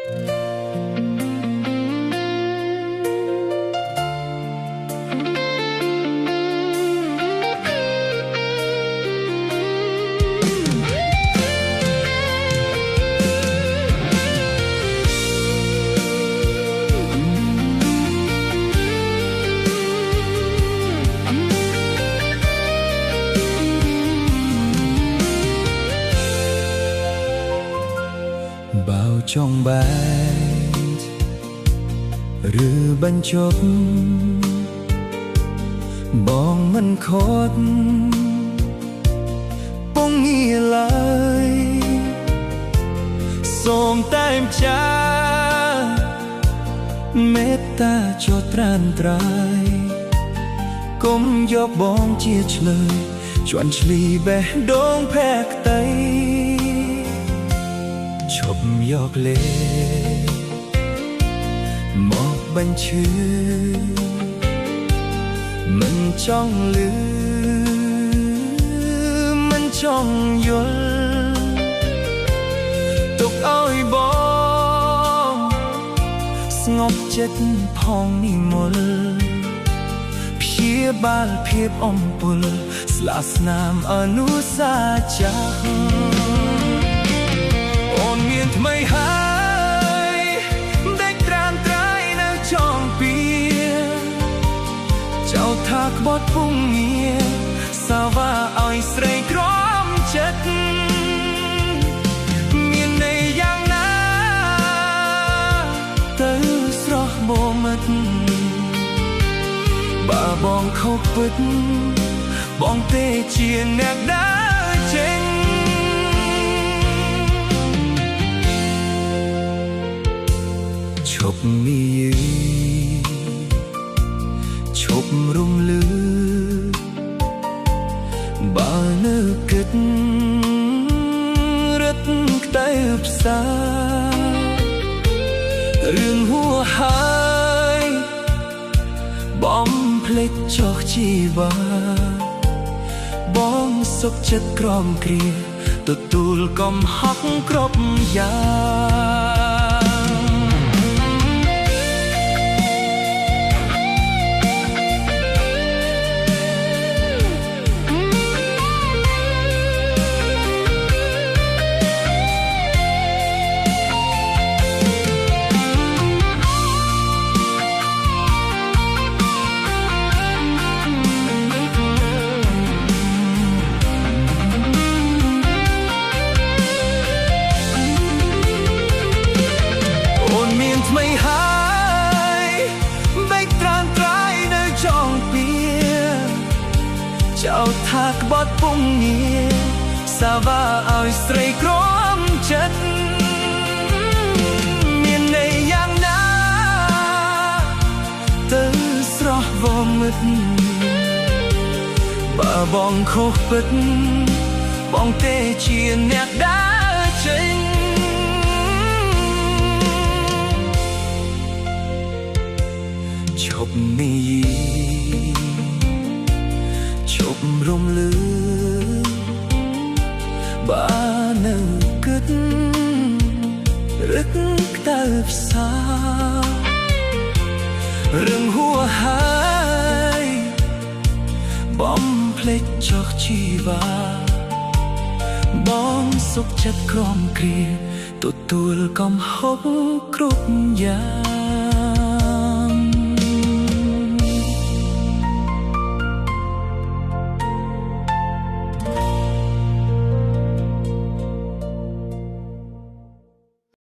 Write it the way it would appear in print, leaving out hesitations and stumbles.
bao trong bàiឬបញ្ចប់បងមិនខត់ពងងារឡើយសូមតែម្ចាស់មេត្តាចោទត្រានត្រាយកុំយកបងជាឆ្លើយជន់ឈ្លីបេះដូងផែខ្ទៃឈប់យកលេមកបញ្ឈឺមិនចង់លឺមិនចង់យល់ទុកឲ្យបងស្ងប់ចិត្តផងនិមលព្យាបាលភាពអំពើស្លាស្នាមអនុសាចាស់អូនមានថ្មីហើយដេកត្រានត្រៃនៅចងពៀចៅថាក្បត់ពុំងារសាវ៉ាឲ្យស្រីក្រំចិត្តមានន័យយ៉ាងណាទៅស្រស់បមិត្តបើបងខុសពិតបងទេជាអ្នកដើរចេញឈប់មីយឺឈប់រំលឺបើនៅគិតរត់ខ្ទើផ្សារឿងហួហើយបងភ្លេចចោះជីវ៉ាបងសុខចិត្តក្រំគ្រាទទួលកំហុសគ្រប់យ៉ាងថ្មីហើយបេកត្រានត្រៃនៅចងពៀចៅថាក្បត់ពុំងារសាវ៉ាឲ្យស្រីក្រំចិត្តមានន័យយ៉ាងណាទៅស្រស់វមិត្តបើបងខុសពិតបងទេជាអ្នកដើរចេញឈប់មីយីឈប់រំលឺបើនៅគិតរឹកខ្ទើផ្សារឿងហួហើយបំភ្លេចចោះជីវ៉ាបងសុខចិត្តក្រំគ្រាទទួលកំហុសគ្រប់យ៉ាង